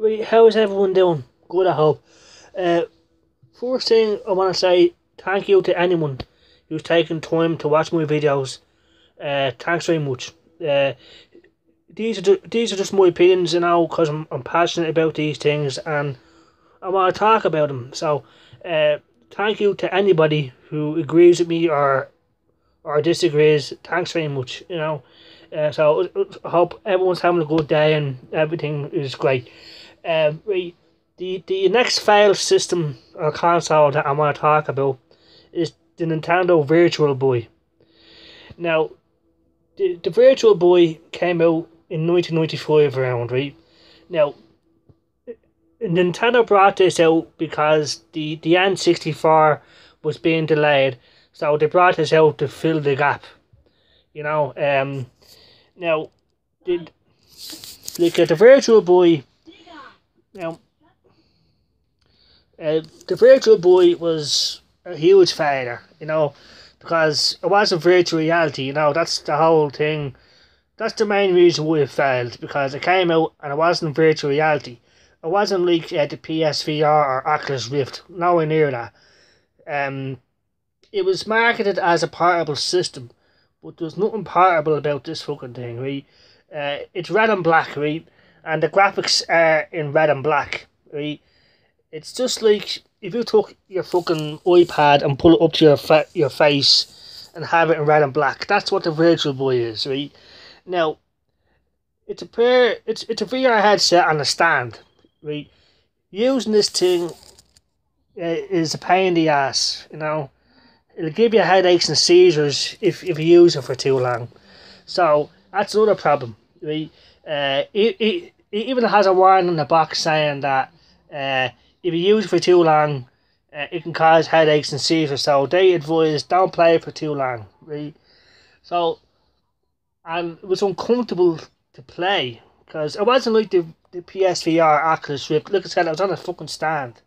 Right, how's everyone doing? Good, I hope. Uh, First thing I want to say thank you to anyone who's taken time to watch my videos. Thanks very much. Uh, these are just my opinions, because I'm passionate about these things and I want to talk about them. So, uh, thank you to anybody who agrees with me or disagrees. Thanks very much. I hope everyone's having a good day and everything is great. Right, the next file system or console that I want to talk about is the Nintendo Virtual Boy. Now, the Virtual Boy came out in 1995 around, right? Now, Nintendo brought this out because the N64 was being delayed, so they brought this out to fill the gap. You know, now, the, the Virtual Boy, now, the Virtual Boy was a huge failure, because it wasn't virtual reality, that's the whole thing. That's the main reason why it failed, because it came out and it wasn't virtual reality. It wasn't like the PSVR or Oculus Rift, nowhere near that. It was marketed as a portable system, but there's nothing portable about this fucking thing, right? It's red and black, right? And the graphics are in red and black, right? It's just like if you took your fucking iPad and pull it up to your face and have it in red and black. That's what the Virtual Boy is, right? Now, it's a VR headset on a stand, right? Using this thing is a pain in the ass, It'll give you headaches and seizures if you use it for too long. So that's another problem, right? It even has a warning in the box saying that if you use it for too long, it can cause headaches and seizures. So they advise don't play it for too long, right? So, and it was uncomfortable to play because it wasn't like the PSVR Oculus Rift. Like I said, it was on a fucking stand,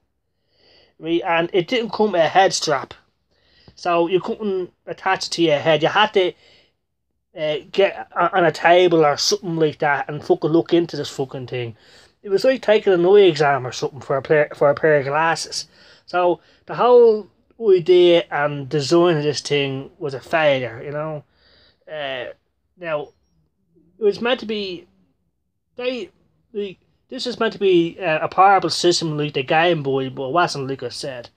right? And it didn't come with a head strap, so you couldn't attach it to your head. You had to get on a table or something like that and fucking look into this fucking thing. It was like taking an eye exam or something for a pair of glasses. So the whole idea and design of this thing was a failure. Now it was meant to be they like this is meant to be a portable system like the Game Boy, but it wasn't, like I said.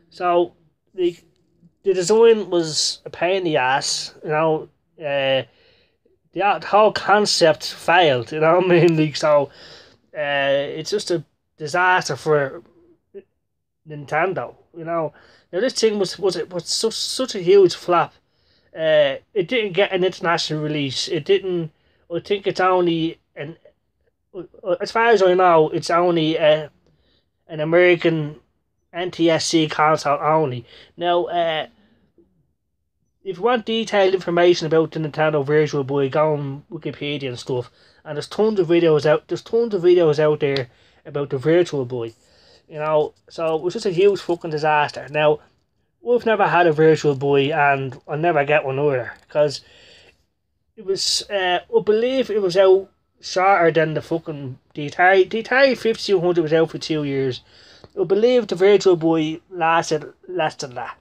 So the design was a pain in the ass. The whole concept failed. You know what I mean? It's just a disaster for Nintendo. Now this thing was such a huge flop. It didn't get an international release. It didn't. I think it's only as far as I know, it's only an American NTSC console only. Now, if you want detailed information about the Nintendo Virtual Boy, go on Wikipedia and stuff. And there's tons of videos out. There's tons of videos out there about the Virtual Boy. So it was just a huge fucking disaster. Now, we've never had a Virtual Boy, and I'll never get one either, because it was. I believe it was out shorter than the fucking the Atari 5200 was out for 2 years. I believe the Virtual Boy lasted less than that,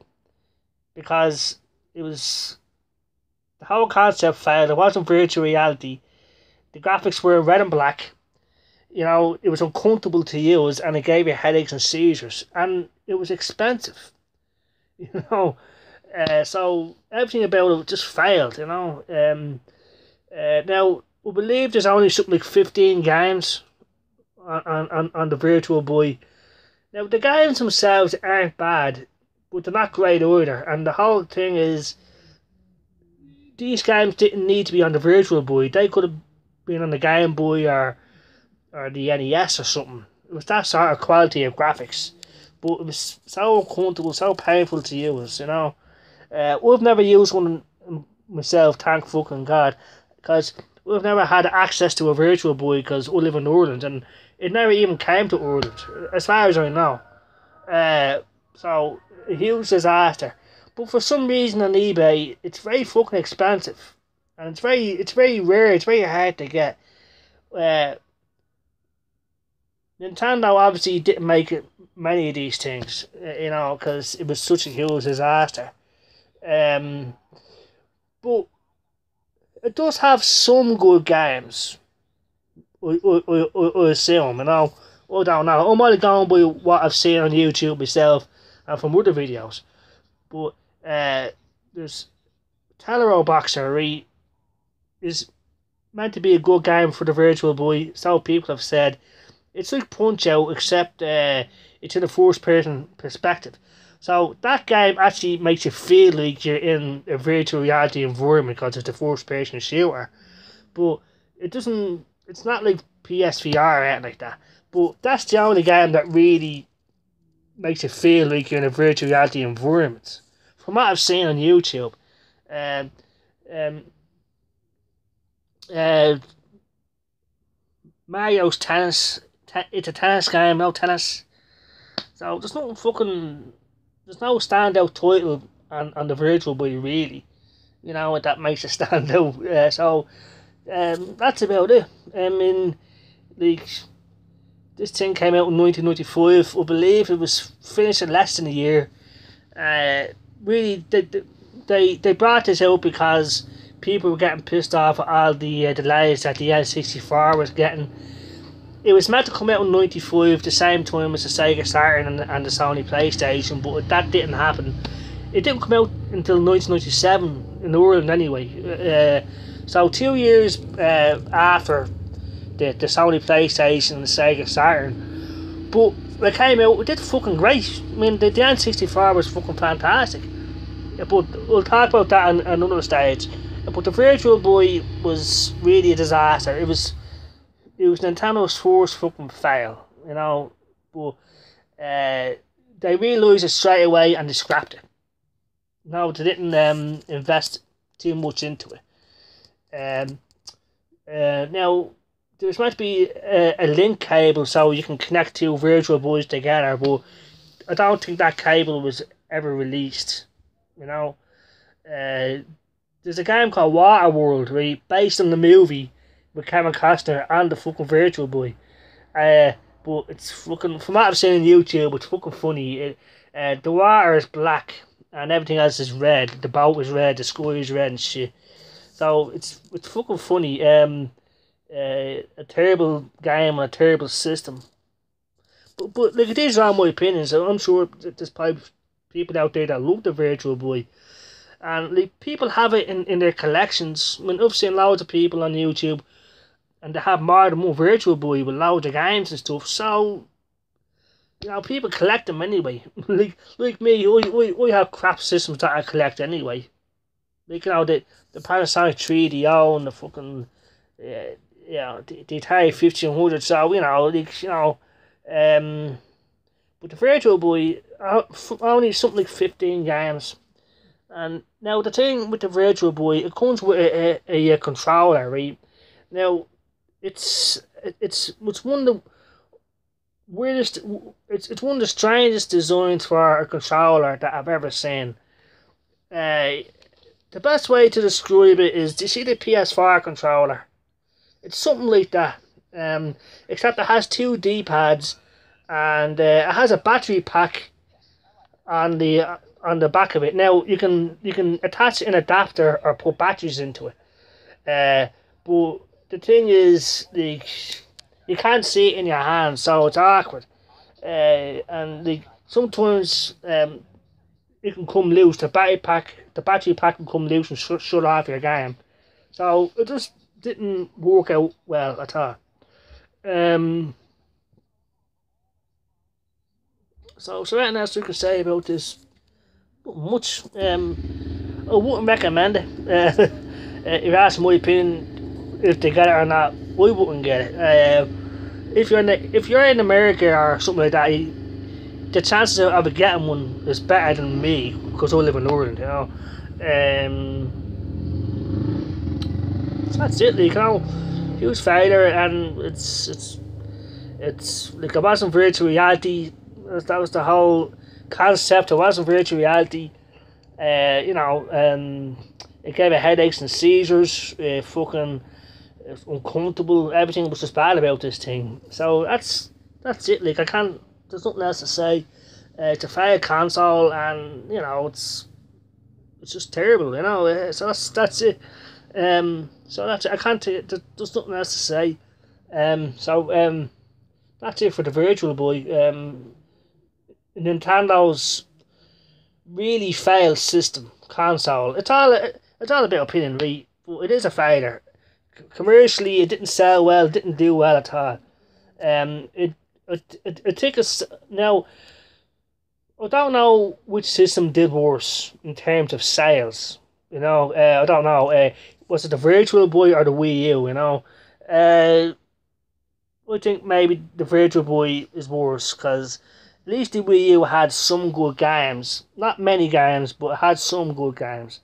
because it was the whole concept failed. It wasn't virtual reality. The graphics were red and black. It was uncomfortable to use, and it gave you headaches and seizures, and it was expensive. So everything about it just failed. Now we believe there's only something like 15 games on the Virtual Boy. Now the games themselves aren't bad, but they're not great either. And the whole thing is, these games didn't need to be on the Virtual Boy. They could have been on the Game Boy or the NES or something. It was that sort of quality of graphics, but it was so uncomfortable, so painful to use. We've never used one myself, thank fucking God, because we've never had access to a Virtual Boy because we live in Ireland and it never even came to Ireland, as far as I know. So a huge disaster. But for some reason on eBay, it's very fucking expensive, and it's very rare. It's very hard to get. Nintendo obviously didn't make it many of these things, because it was such a huge disaster. Um, but it does have some good games. I assume, I don't know. I might have gone by what I've seen on YouTube myself and from other videos. But there's Tellero Boxer, right, is meant to be a good game for the Virtual Boy. So people have said. It's like Punch Out, except it's in a first person perspective. So that game actually makes you feel like you're in a virtual reality environment because it's a first person shooter. But it doesn't. It's not like PSVR or anything like that. But that's the only game that really makes you feel like you're in a virtual reality environment. From what I've seen on YouTube, um, um, uh, Mario's Tennis. It's a tennis game, no tennis. So there's no standout title on the Virtual Boy really. That makes it stand out. That's about it. Like this thing came out in 1995. I believe it was finished in less than a year. Really, they brought this out because people were getting pissed off at all the delays that the N64 was getting. It was meant to come out in 95, the same time as the Sega Saturn and the Sony PlayStation, but that didn't happen. It didn't come out until 1997 in Ireland anyway. So 2 years after the Sony PlayStation and the Sega Saturn. But it came out, it did fucking great. I mean, the N64 was fucking fantastic. But we'll talk about that on another stage. But the Virtual Boy was really a disaster. It was Nintendo's first fucking fail, but they realised it straight away and they scrapped it. No, they didn't invest too much into it. Now, there's meant to be a link cable so you can connect two Virtual Boys together, but I don't think that cable was ever released, There's a game called Waterworld, right, based on the movie with Kevin Costner and the fucking Virtual Boy. But it's fucking, from what I've seen on YouTube, it's fucking funny. The water is black and everything else is red. The boat is red, the sky is red and shit. So it's fucking funny. A terrible game and a terrible system. But like, these are all my opinions. So I'm sure that there's probably people out there that love the Virtual Boy. And like, people have it in their collections. I mean, I've seen loads of people on YouTube and they have more than one Virtual Boy with loads of games and stuff. So, people collect them anyway. like me, I have crap systems that I collect anyway. Like, the Panasonic 3DO and the fucking, the Atari 1500. So, but the Virtual Boy, only something like 15 games. And now the thing with the Virtual Boy, it comes with a controller, right? Now, it's one of the weirdest, it's one of the strangest designs for a controller that I've ever seen. The best way to describe it is, do you see the PS4 controller? It's something like that, except it has two D-pads, and it has a battery pack on the back of it. Now you can attach an adapter or put batteries into it. But the thing is, you can't see it in your hand, so it's awkward. And sometimes it can come loose. The battery pack can come loose and shut off your game. So it just didn't work out well at all. So anything else you can say about this? Not much. I wouldn't recommend it. If you ask my opinion, if they get it or not, I wouldn't get it. If you're in America or something like that, the chances of getting one is better than me because I live in Ireland. So that's it. Huge failure, and it's like, it wasn't virtual reality. That was the whole concept. It wasn't virtual reality. It gave it headaches and seizures. Fucking uncomfortable. Everything was just bad about this thing. So that's that's it. Like, I can't. There's nothing else to say. It's a failed console, and it's just terrible. So that's it. So that's it. I can't. There's nothing else to say. That's it for the Virtual Boy. Nintendo's really failed system console. It's all about opinion, right? But it is a failure. Commercially, it didn't sell well. It didn't do well at all. It took us now. I don't know which system did worse in terms of sales. I don't know. Was it the Virtual Boy or the Wii U? I think maybe the Virtual Boy is worse because at least the Wii U had some good games. Not many games, but it had some good games.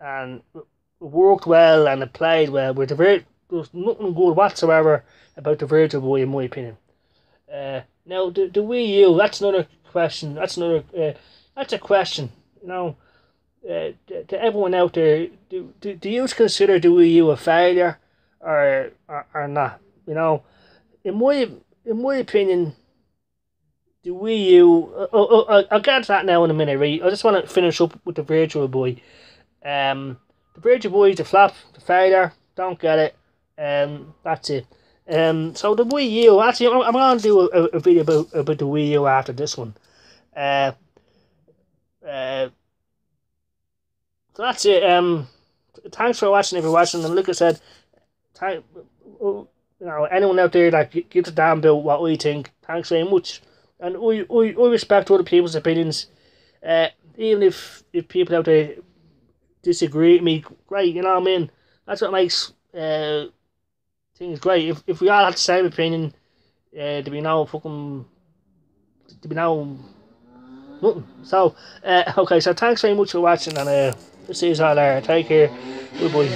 And it worked well and it played well. With there was nothing good whatsoever about the Virtual Boy, in my opinion. Now, the Wii U, that's another question. That's a question. To everyone out there, do you consider the Wii U a failure or not? In my opinion, the Wii U. I'll get to that now in a minute, right? I just want to finish up with the Virtual Boy. The Virtual Boy is a flop, the failure. Don't get it. That's it. So the Wii U. Actually, I'm gonna do a video about the Wii U after this one. Uh, uh, so that's it. Thanks for watching. If you're watching, and like I said, anyone out there that gives a damn about what we think, thanks very much. And we respect other people's opinions. Even if people out there disagree with me, great. You know what I mean? That's what makes things great. If we all had the same opinion, there'd be no nothing. So okay. So thanks very much for watching, and see you all there. Take care. Goodbye.